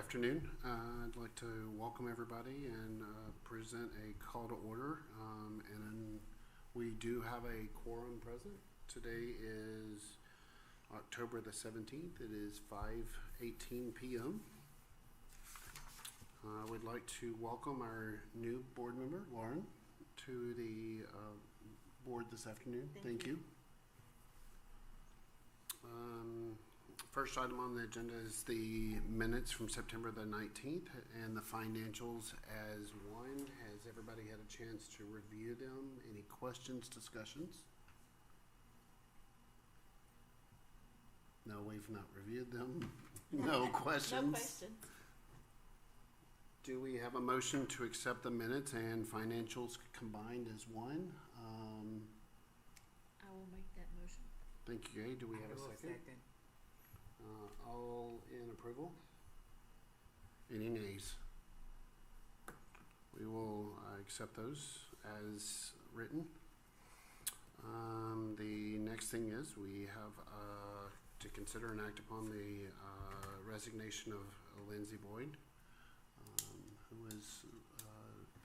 afternoon. I'd like to welcome everybody and present a call to order. And we do have a quorum present. Today is October the 17th. It is 5:18 p.m. I would like to welcome our new board member, Lauren, to the board this afternoon. Thank you. First item on the agenda is the minutes from September the 19th and the financials as one. Has everybody had a chance to review them? Any questions, discussions? No, we've not reviewed them. No questions. No questions. Do we have a motion to accept the minutes and financials combined as one? I will make that motion. Thank you, Gay. Do we have a second? All in approval? Any nays? We will accept those as written. The next thing is we have to consider and act upon the resignation of Lindsay Boyd, who has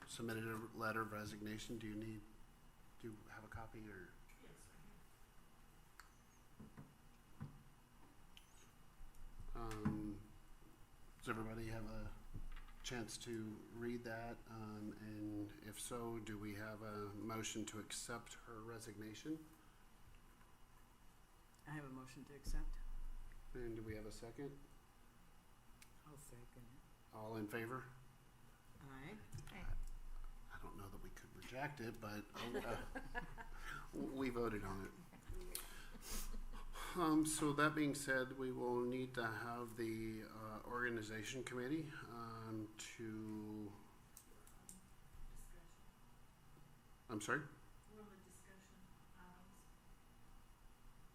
submitted a letter of resignation. Do you have a copy or? Does everybody have a chance to read that? And if so, do we have a motion to accept her resignation? I have a motion to accept. And do we have a second? I'll second it. All in favor? Aye. I don't know that we could reject it, but we voted on it. So that being said, we will need to have the organization committee to. I'm sorry? We're on the discussion items.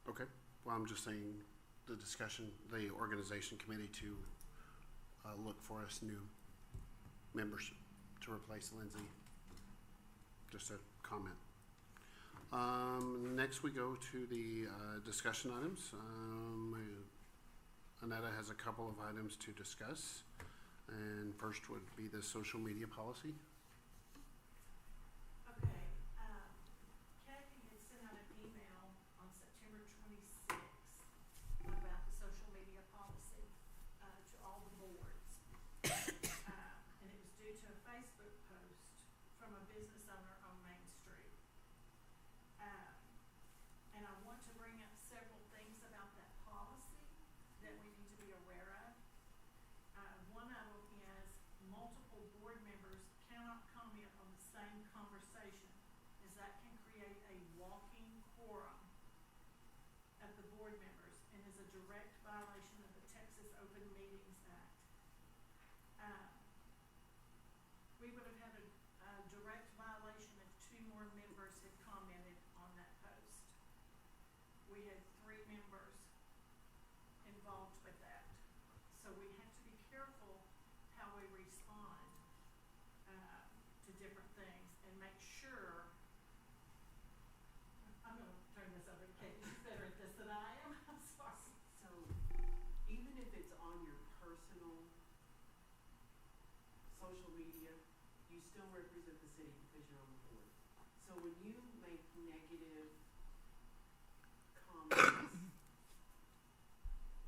Okay. Well, I'm just saying the organization committee to look for us new members to replace Lindsay. Just a comment. Next we go to the discussion items. Annetta has a couple of items to discuss, and first would be the social media policy. Okay, Kathy had sent out an email on September 26th about the social media policy to all the boards. And it was due to a Facebook post from a business owner on Main Street. And I want to bring up several things about that policy that we need to be aware of. One of them is multiple board members cannot comment on the same conversation, as that can create a walking quorum of the board members and is a direct violation of the Texas Open Meetings Act. We would have had a direct violation if two more members had commented on that post. We had 3 members involved with that. So we have to be careful how we respond to different things and make sure. I'm going to turn this over to Kate. She's better at this than I am. I'm sorry. So, even if it's on your personal social media, you still represent the city because you're on the board. So when you make negative comments,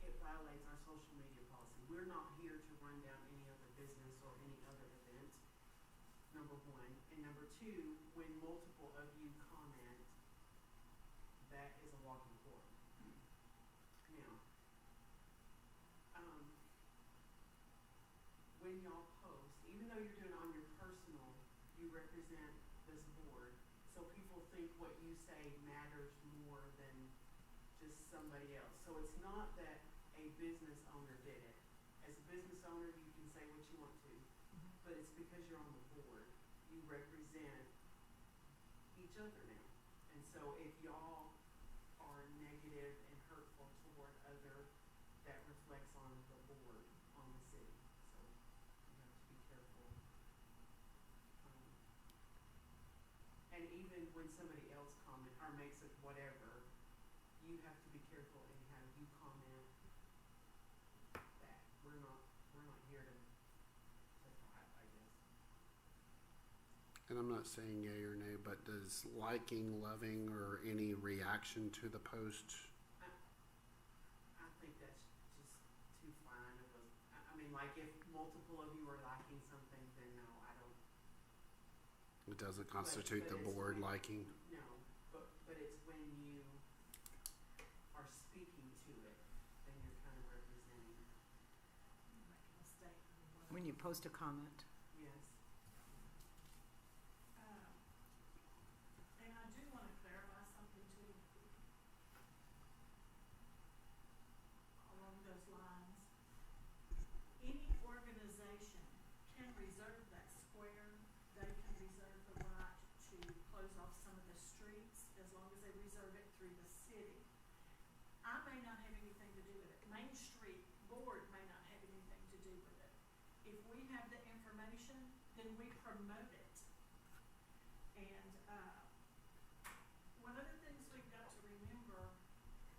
it violates our social media policy. We're not here to run down any other business or any other event, number one. And number two, when multiple of you comment, that is a walking quorum. Now, when y'all post, even though you're doing it on your personal, you represent this board. So people think what you say matters more than just somebody else. So it's not that a business owner did it. As a business owner, you can say what you want to, but it's because you're on the board. You represent each other now. And so if y'all are negative and hurtful toward other, that reflects on the board, on the city. So you have to be careful. And even when somebody else comments or makes it whatever, you have to be careful in how you comment back. We're not here to And I'm not saying yay or nay, but does liking, loving, or any reaction to the post? I think that's just too fine of a, I mean, like if multiple of you are liking something, then no, I don't, It doesn't constitute the but it's board when- liking? no, but it's when you are speaking to it, then you're kind of representing, Making a statement or whatever. When you post a comment. yes. And I do wanna clarify something too. Along those lines. Any organization can reserve that square, they can reserve the right to close off some of the streets as long as they reserve it through the city. I may not have anything to do with it, Main Street Board may not have anything to do with it. If we have the information, then we promote it. And, one of the things we've got to remember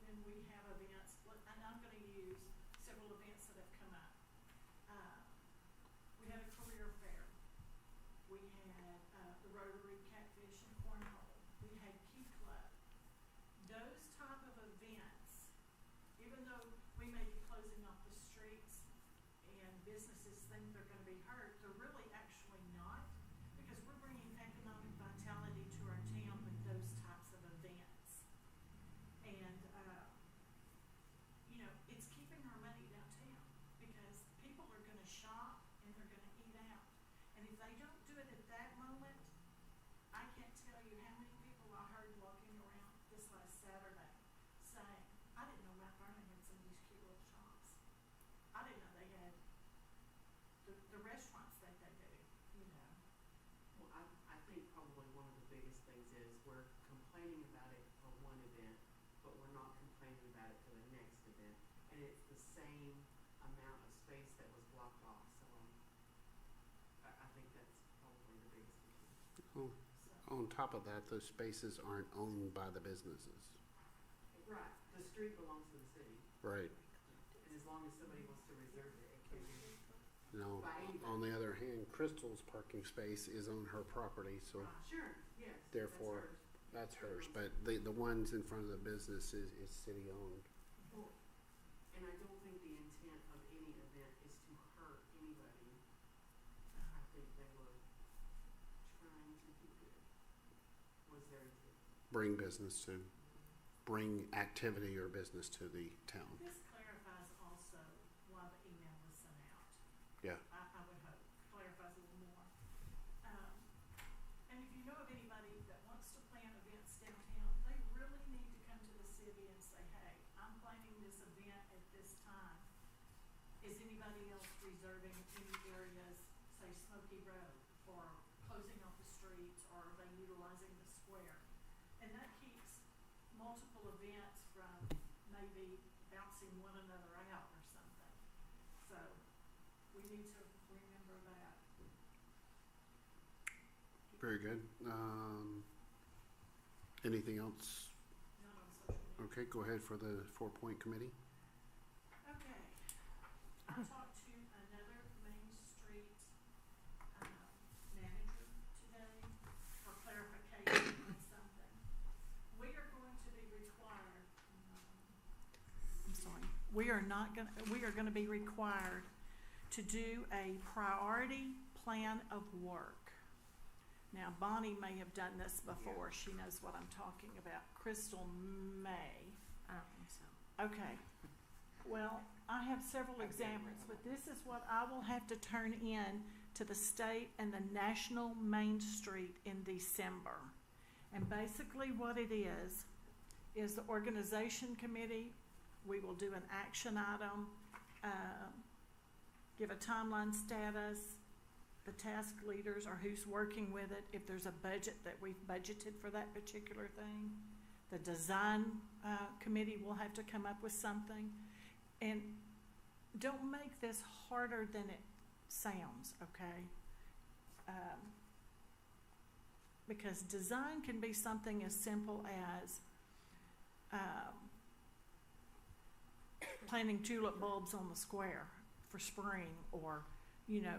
when we have events, and I'm gonna use several events that have come up. We had a career fair. We had, the Rotary Catfish and Cornhole. We had Key Club. Those type of events, even though we may be closing off the streets and businesses think they're gonna be hurt, they're really actually not, because we're bringing economic vitality to our town with those types of events. And, you know, it's keeping our money downtown, because people are gonna shop and they're gonna eat out. And if they don't do it at that moment, I can't tell you how many people I heard walking around this last Saturday saying, I didn't know Mount Vernon had some of these cute little shops. I didn't know they had the restaurants that they do, you know. Well, I think probably one of the biggest things is we're complaining about it for one event, but we're not complaining about it for the next event. And it's the same amount of space that was blocked off, so I think that's probably the biggest issue. Oh, So, on top of that, those spaces aren't owned by the businesses. Right, the street belongs to the city, Right. and as long as somebody wants to reserve it, it can be. No, By anybody. on the other hand, Crystal's parking space is on her property, so Sure, yes. Therefore, that's hers. that's hers. But the ones in front of the business is city owned. Well, and I don't think the intent of any event is to hurt anybody. I think they were trying to do good, was their intent. Bring activity or business to the town. this clarifies also why the email was sent out. Yeah. I would hope, clarifies a little more. And if you know of anybody that wants to plan events downtown, they really need to come to the city and say, hey, I'm planning this event at this time. Is anybody else reserving any areas, say Smoky Road, or closing off the streets, or are they utilizing the square? And that keeps multiple events from maybe bouncing one another out or something. So, we need to remember that. Very good. Anything else? Not on social media. Okay, go ahead for the 4-point committee. Okay. I talked to another Main Street, manager today for clarification on something. We are going to be required, I'm sorry, we are gonna be required to do a priority plan of work. Now, Bonnie may have done this before, she knows what I'm talking about. Crystal may. I don't think so. Okay, well, I have several examples, but this is what I will have to turn in to the state and the National Main Street in December. And basically what it is the organization committee, we will do an action item, give a timeline status, the task leaders or who's working with it, if there's a budget that we've budgeted for that particular thing. The design committee will have to come up with something. And don't make this harder than it sounds, okay? Because design can be something as simple as planting tulip bulbs on the square for spring, or, you know,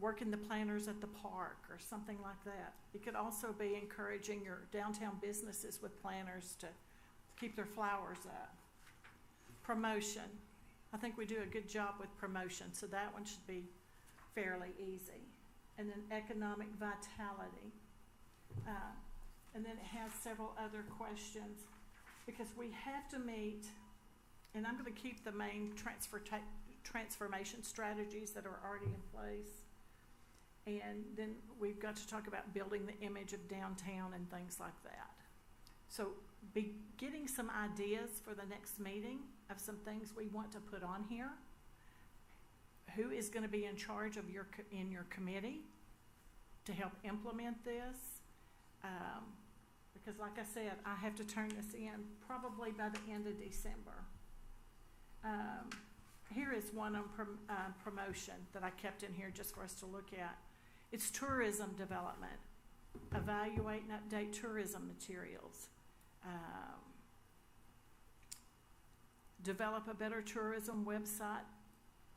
working the planters at the park or something like that. It could also be encouraging your downtown businesses with planters to keep their flowers up. Promotion. I think we do a good job with promotion, so that one should be fairly easy. And then economic vitality. And then it has several other questions, because we have to meet, and I'm going to keep the main transformation strategies that are already in place. And then we've got to talk about building the image of downtown and things like that. So be getting some ideas for the next meeting of some things we want to put on here. Who is going to be in charge of your committee to help implement this? Because like I said, I have to turn this in probably by the end of December. Here is one on promotion that I kept in here just for us to look at. It's tourism development. Evaluate and update tourism materials. Develop a better tourism website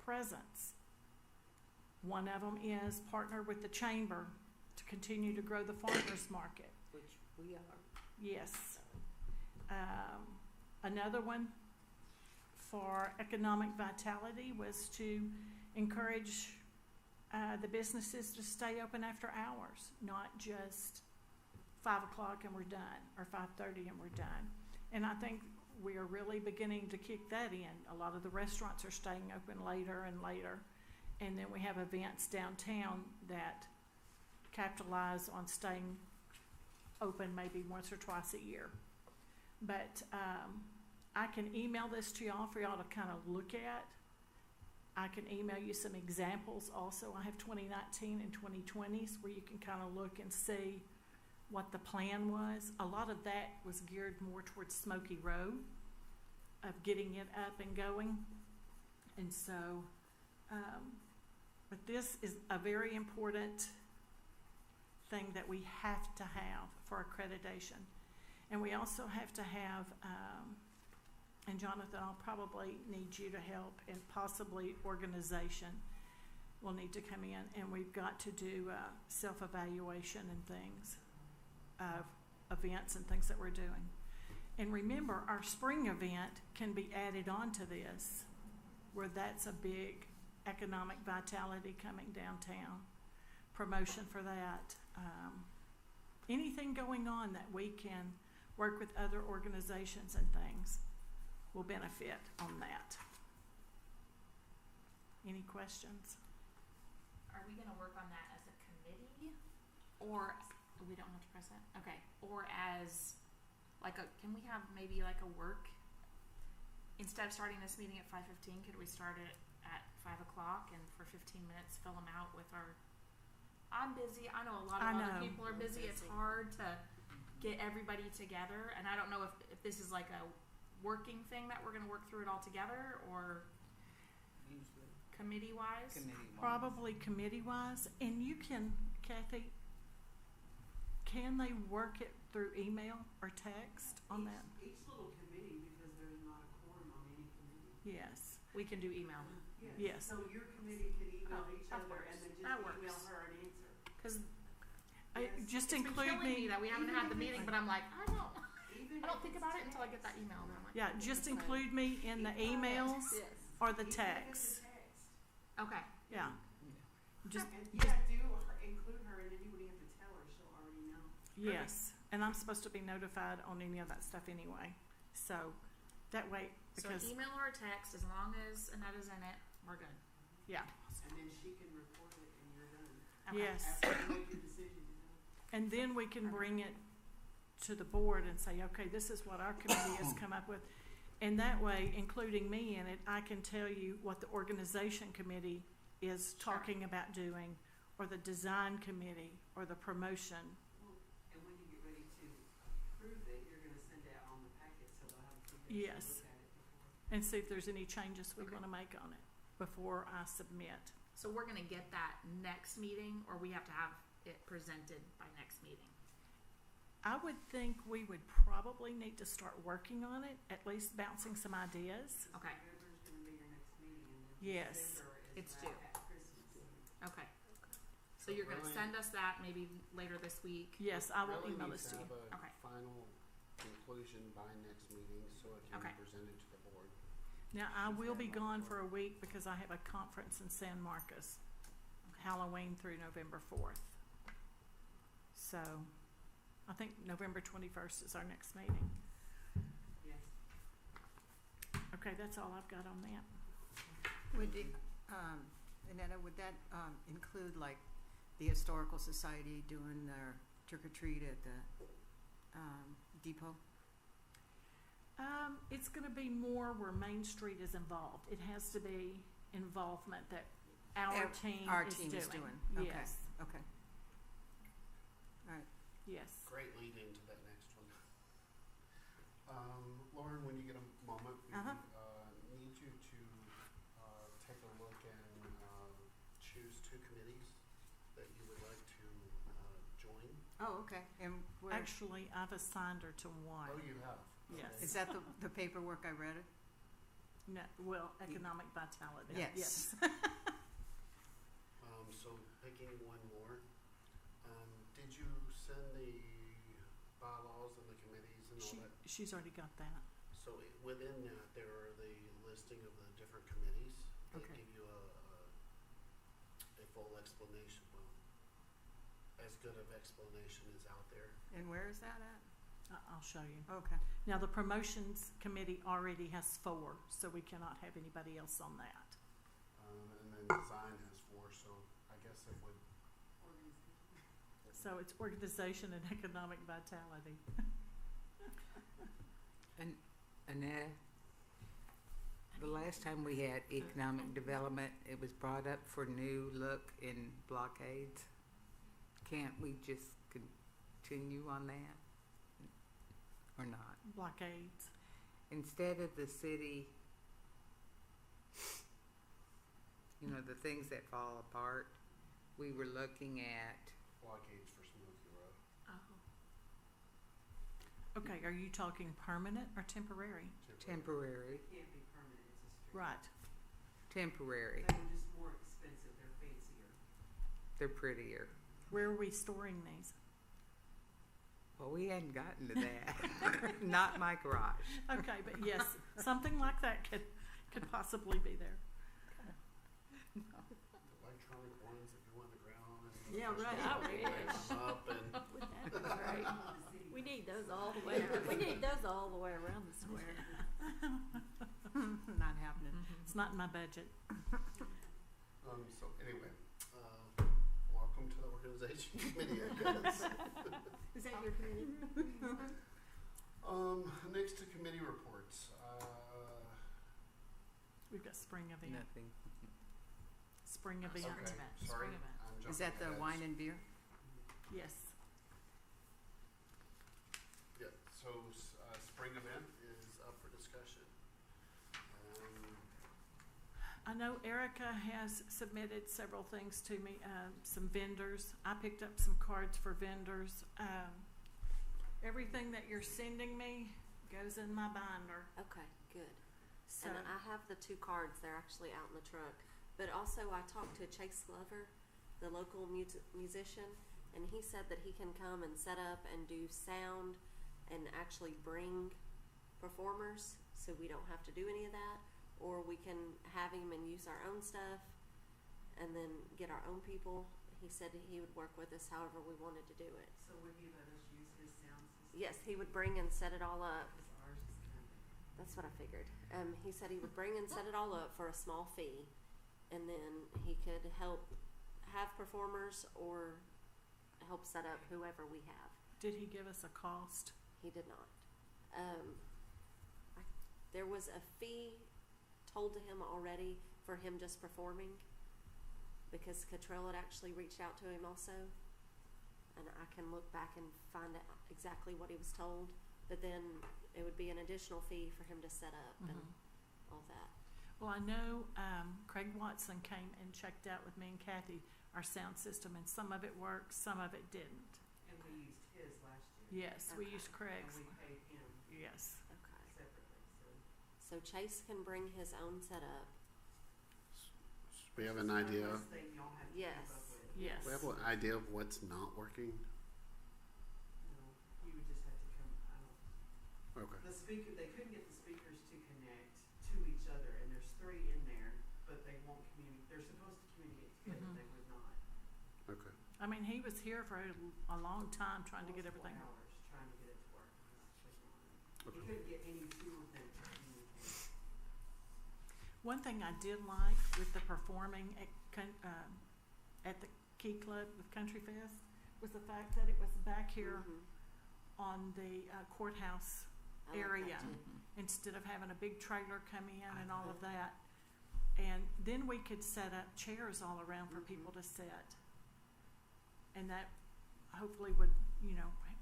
presence. One of them is partner with the chamber to continue to grow the farmers market. Which we are. Yes. Another one for economic vitality was to encourage the businesses to stay open after hours, not just 5 o'clock and we're done, or 5:30 and we're done. And I think we are really beginning to kick that in. A lot of the restaurants are staying open later and later. And then we have events downtown that capitalize on staying open maybe once or twice a year. But I can email this to y'all for y'all to kind of look at. I can email you some examples also. I have 2019 and 2020s where you can kind of look and see what the plan was. A lot of that was geared more towards Smoky Row, of getting it up and going. And so, but this is a very important thing that we have to have for accreditation. And we also have to have, and Jonathan, I'll probably need you to help, and possibly organization will need to come in, and we've got to do self-evaluation and things of events and things that we're doing. And remember, our spring event can be added on to this, where that's a big economic vitality coming downtown, promotion for that. Anything going on that we can work with other organizations and things will benefit on that. Any questions? Are we gonna work on that as a committee, or we don't have to press that? Okay, or as like a, can we have maybe like a work, instead of starting this meeting at 5:15, could we start it at 5 o'clock and for 15 minutes fill them out with our, I'm busy, I know a lot of other people are busy, it's hard to get everybody together, and I don't know if this is like a working thing that we're gonna work through it all together, or Usually. committee-wise? Committee-wise. Probably committee-wise, and you can, Kathy, can they work it through email or text on that? Each little committee, because there's not a quorum on any committee. Yes. We can do email. Yes. So your committee can email Oh, each that other works. and then That just email works. her an answer. Cause Just it's been include killing me me. that we haven't had the meeting, but I'm like, I don't Even think about it until I get that email, and I'm like, Yeah, just include me in the emails or the text. okay. Yeah. Just, And yeah, do include her, and then you wouldn't have to tell her, she'll already know. yes. And I'm supposed to be notified on any of that stuff anyway. So that way, So because, an email or a text, as long as Annette is in it, we're good. yeah. And then she can report it and you're done. Okay. Yes. After you make your decision, you're done. And then we can bring it to the board and say, okay, this is what our committee has come up with. And that way, including me in it, I can tell you what the organization committee is Sure. talking about doing, or the design committee, or the promotion. And when you get ready to approve it, you're gonna send it out on the packet, so they'll have to Yes. look at it before. And see if there's any changes we Okay. want to make on it before I submit. So we're gonna get that next meeting, or we have to have it presented by next meeting? I would think we would probably need to start working on it, at least bouncing some ideas. Okay, November's gonna be your next meeting, and then Yes. December is It's right due. at Christmas. okay. So you're gonna really- send us that maybe later this week? Yes, I will really email needs this to you. have a Okay. final conclusion by next meeting, so it can Okay. be presented to the board. Now, I She's will got be my gone report. for a week because I have a conference in San Marcos, Halloween through November 4th. So, I think November 21st is our next meeting. Yes. Okay, that's all I've got on that. Would it, Annetta, would that, include like the Historical Society doing their trick or treat at the, depot? It's gonna be more where Main Street is involved. It has to be involvement that our team Our is team doing. is doing, okay, Yes, okay. Alright, yes. Great lead into that next one. Lauren, when you get a moment, we Uh-huh. need you to take a look and choose 2 committees that you would like to join. oh, okay, and where, Actually, I've assigned her to one. Oh, you have? Yes. Okay. is that the paperwork I read it? No, well, economic vitality. Yes. So picking one more, did you send the bylaws and the committees and all that? She's already got that. So within that, there are the listing of the different committees that Okay. give you a full explanation, well, as good of explanation as out there. And where is that at? I'll show you. Okay, Now, the promotions committee already has 4, so we cannot have anybody else on that. And then design has 4, so I guess it would, So it's organization and economic vitality. And Annette, the last time we had economic development, it was brought up for new look in blockades. Can't we just continue on that? Or not? Blockades. Instead of the city, you know, the things that fall apart, we were looking at, blockades for Smoky Road. Okay, are you talking permanent or temporary? temporary, It can't be permanent, it's a street. Right. temporary, They're just more expensive, they're fancier. they're prettier. Where are we storing these? Well, we hadn't gotten to that. Not my garage. Okay, but yes, something like that could possibly be there. Electronic ones that go on the ground and. Yeah, right. I They wish. light 'em up and. Wouldn't that be great? The city We need those all the way, we need those all the way around the square. not happening. It's not in my budget. So anyway, welcome to the organization committee, I guess. Is that your committee? Next to committee reports, We've got spring event. Nothing. Spring event. okay, event, sorry, spring event. I'm jumping Is that the ahead. wine and beer? Yes. Yeah, so, spring event is up for discussion. I know Erica has submitted several things to me, some vendors. I picked up some cards for vendors. Everything that you're sending me goes in my binder. Okay, good. So, And I have the 2 cards, they're actually out in the truck. But also I talked to Chase Glover, the local musician, and he said that he can come and set up and do sound and actually bring performers, so we don't have to do any of that. Or we can have him and use our own stuff and then get our own people. He said he would work with us however we wanted to do it. So would he let us use his sound system? Yes, he would bring and set it all up. Because ours is kind of. That's what I figured. He said he would bring and set it all up for a small fee, and then he could help have performers or help set up whoever we have. did he give us a cost? He did not. There was a fee told to him already for him just performing, because Cottrell had actually reached out to him also, and I can look back and find out exactly what he was told. But then it would be an additional fee for him to set up and all that. Well, I know Craig Watson came and checked out with me and Kathy our sound system, and some of it worked, some of it didn't. And we used his last year. Yes, we Okay. used And Craig's. we paid him Yes. Okay. separately, so. So Chase can bring his own setup. We have an idea. This thing y'all have to keep Yes. up with. yes. We have an idea of what's not working? You know, you would just have to come, I don't, Okay. they couldn't get the speakers to connect to each other, and there's 3 in there, but they won't they're supposed to communicate together, Mhm. they would not. Okay. I mean, he was here for a long time trying to get Multiple everything. hours trying to get it to work, because it was not. Okay. You couldn't get any 2 of them to communicate. One thing I did like with the performing at the Key Club with Country Fest was the fact that it was back here Mhm. on the courthouse I like that area too. instead of having a big trailer come in and all of that. And then we could set up chairs all around for people to sit. And that hopefully would,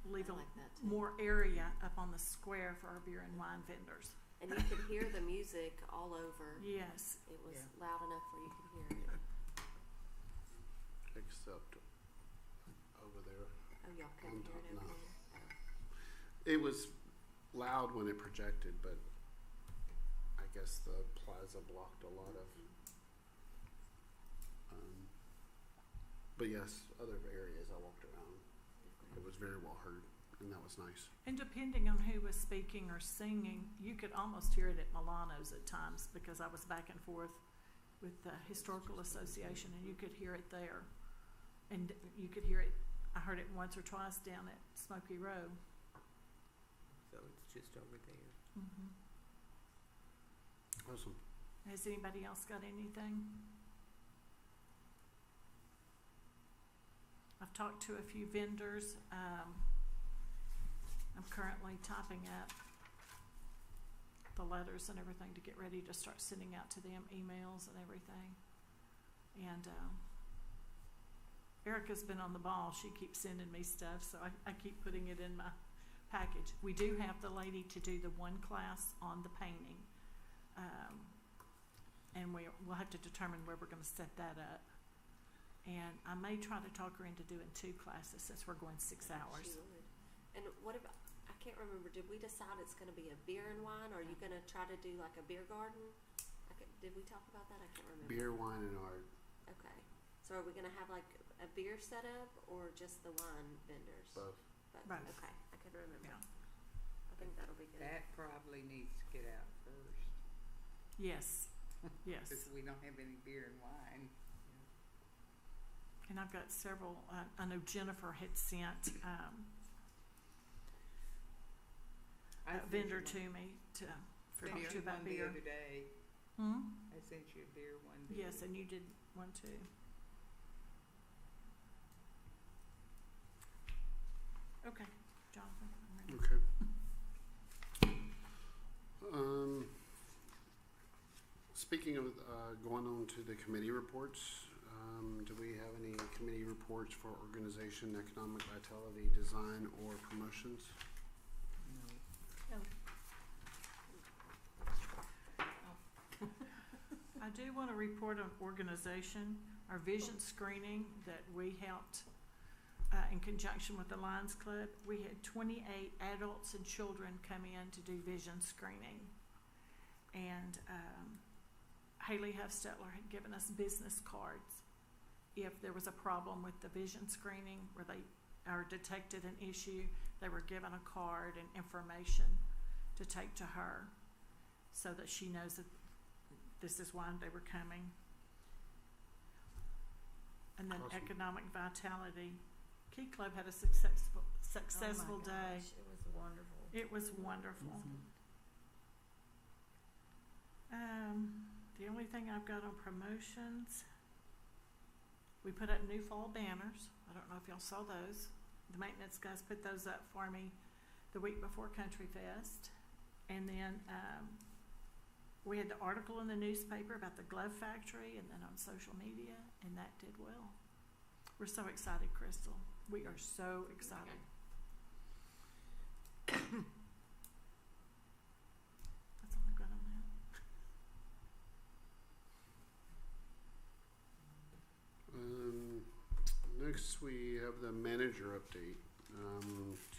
leave I a like that too. more area up on the square for our beer and wine vendors. And you could hear the music all over. Yes. It was Yeah. loud enough where you could hear it. Except over there. Oh, y'all On couldn't hear top, it over no. there? It was loud when it projected, but I guess the plaza blocked a lot of. But yes, other areas I walked around, it was very well heard, and that was nice. And depending on who was speaking or singing, you could almost hear it at Milano's at times because I was back and forth with the Historical Association and you could hear it there. And you could hear it, I heard it once or twice down at Smoky Row. So it's just over there. Mm-hmm. Awesome. Has anybody else got anything? I've talked to a few vendors. I'm currently typing up the letters and everything to get ready to start sending out to them, emails and everything. And Erica's been on the ball. She keeps sending me stuff, so I keep putting it in my package. We do have the lady to do the one class on the painting. And we'll have to determine where we're going to set that up. And I may try to talk her into doing 2 classes since we're going 6 hours. She would. And what about, I can't remember, did we decide it's gonna be a beer and wine, or are you gonna try to do like a beer garden? Did we talk about that? I can't remember. Beer, wine, and art. Okay, so are we gonna have like a beer setup, or just the wine vendors? Both. Both. Okay, I can remember. Yeah. I think that'll be good. That probably needs to get out first, Yes, yes. because we don't have any beer and wine. And I've got several, I know Jennifer had sent I a sent vendor you to one. me for Sent talk to you about one beer. the other day. Hmm? I sent you a beer one day. Yes, and you did one too. Okay, Jonathan, I'm ready. Okay. Speaking of going on to the committee reports, do we have any committee reports for organization, economic vitality, design, or promotions? No. I do want to report on organization, our vision screening that we helped in conjunction with the Lions Club. We had 28 adults and children come in to do vision screening. And Haley Huffstetler had given us business cards. If there was a problem with the vision screening where they or detected an issue, they were given a card and information to take to her so that she knows that this is why they were coming. And then Awesome. Economic vitality. Key Club had a successful Oh my day. gosh, it was wonderful. It was wonderful. The only thing I've got on promotions, we put up new fall banners. I don't know if y'all saw those. The maintenance guys put those up for me the week before Country Fest. And then we had the article in the newspaper about the glove factory and then on social media, and that did well. We're so excited, Crystal. We are so excited. That's all I've got on that. Next, we have the manager update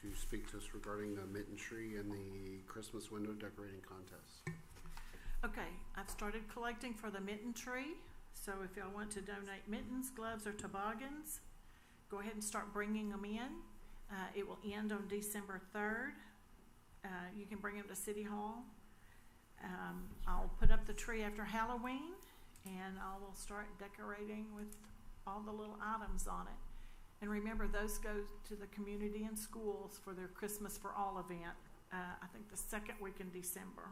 to speak to us regarding the mitten tree and the Christmas window decorating contest. Okay, I've started collecting for the mitten tree. So if y'all want to donate mittens, gloves, or toboggans, go ahead and start bringing them in. It will end on December 3rd. You can bring them to City Hall. I'll put up the tree after Halloween, and I will start decorating with all the little items on it. And remember, those go to the community and schools for their Christmas for All event, I think the second week in December.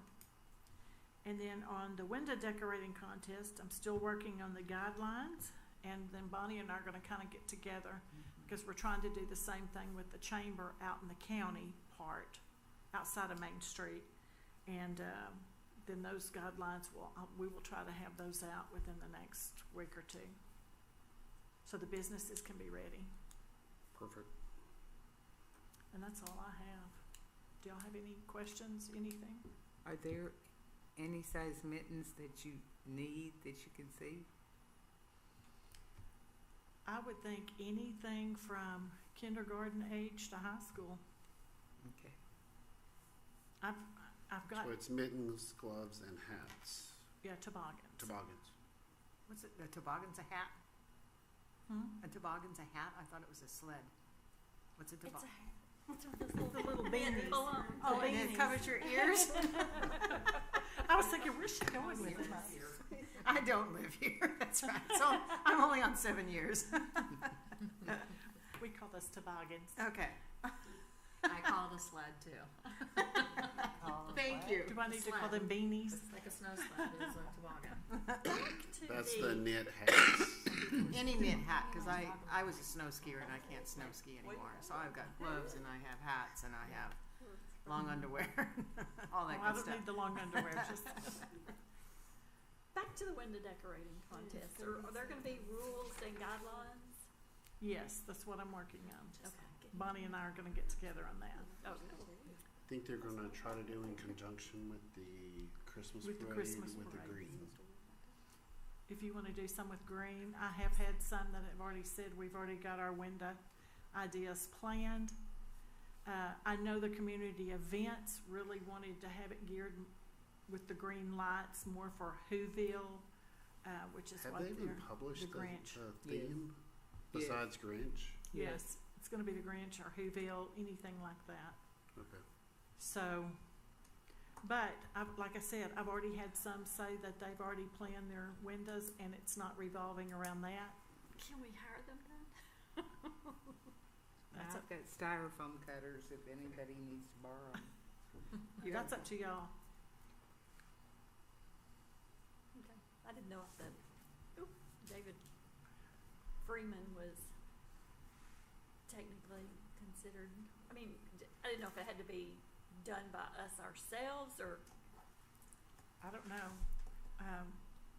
And then on the window decorating contest, I'm still working on the guidelines, and then Bonnie and I are going to kind of get together because we're trying to do the same thing with the chamber out in the county part, outside of Main Street. And then those guidelines, we will try to have those out within the next week or two, so the businesses can be ready. Perfect. And that's all I have. Do y'all have any questions, anything? Are there any size mittens that you need that you can see? I would think anything from kindergarten age to high school. Okay. I've got, So it's mittens, gloves, and hats. yeah, toboggans. Toboggans. What's it, a toboggan's a hat? Hmm? A toboggan's a hat? I thought it was a sled. What's a It's a toboggan? hat. It's one of those little beanies. balloons. Oh, And it beanies. covers your ears? I was thinking, where's she going with this? I don't live here, that's right. So I'm only on 7 years. We call those toboggans. Okay. I call it a sled too. Thank you. Do I need to call them beanies? It's like a snow sled, it's a toboggan. That's the knit hats. Any knit hat, because I was a snow skier and I can't snow ski anymore. So I've got gloves and I have hats and I have long underwear, all that Oh, I good don't stuff. need the long underwear, just Back to the window decorating contest. Are there going to be rules and guidelines? yes, that's what I'm working on. Okay. Bonnie and I are going to get together on that. Okay. I think they're going to try to do in conjunction with the Christmas With the parade Christmas with the parade. green. If you want to do some with green, I have had some that have already said we've already got our window ideas planned. I know the community events really wanted to have it geared with the green lights more for Whoville, which is Have what they even they're. published the Grinch. the theme besides Grinch? Yes, it's going to be the Grinch or Whoville, anything like that. Okay. So, but like I said, I've already had some say that they've already planned their windows and it's not revolving around that. Can we hire them then? That's I've got styrofoam cutters if anybody needs to borrow them. That's up to y'all. Okay. I didn't know if David Freeman was technically considered, I mean, I didn't know if it had to be done by us ourselves or, I don't know.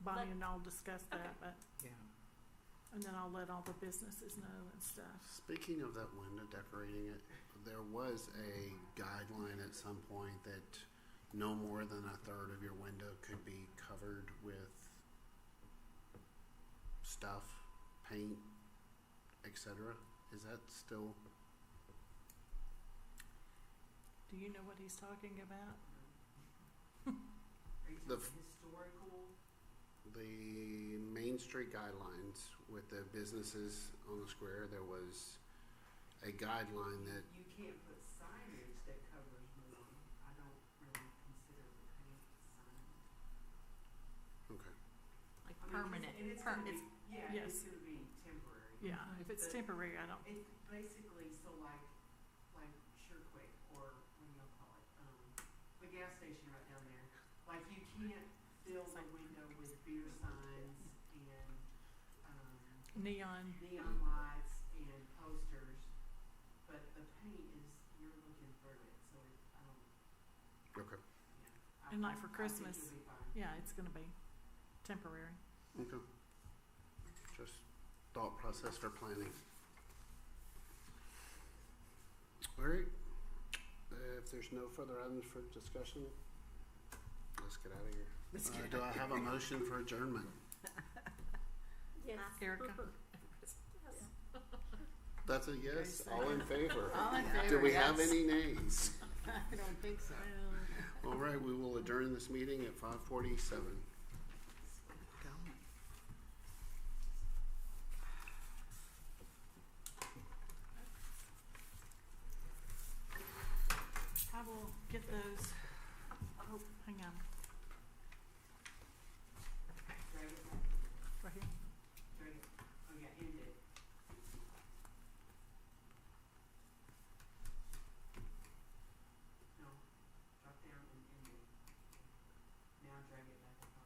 Bonnie and I'll discuss that, Okay. but, Yeah. and then I'll let all the businesses know and stuff. Speaking of that window decorating it, there was a guideline at some point that no more than a third of your window could be covered with stuff, paint, etc. Is that still? Do you know what he's talking about? The Historical, The Main Street guidelines with the businesses on the square, there was a guideline that you can't put signage that covers more. I don't really consider the paint signage. okay. Like I mean, permanent, and it's gonna it's, be, yeah, yes. it's gonna be temporary. Yeah, if it's But- temporary, I don't, It's basically, so like SureQuick, or what do y'all call it, the gas station right down there. Like you can't fill the window with beer signs and, neon, neon lights and posters, but the paint is, you're looking through it, so I don't, Okay. yeah. And like for I think Christmas, you'll be fine. yeah, it's gonna be temporary. Okay. Just thought process for planning. All right. If there's no further items for discussion, let's get out of here. Do I have a motion for adjournment? yes. Erica? That's a yes. All in favor? All in Do favor, we have yes. any nays? I don't think so. All right, we will adjourn this meeting at 5:47.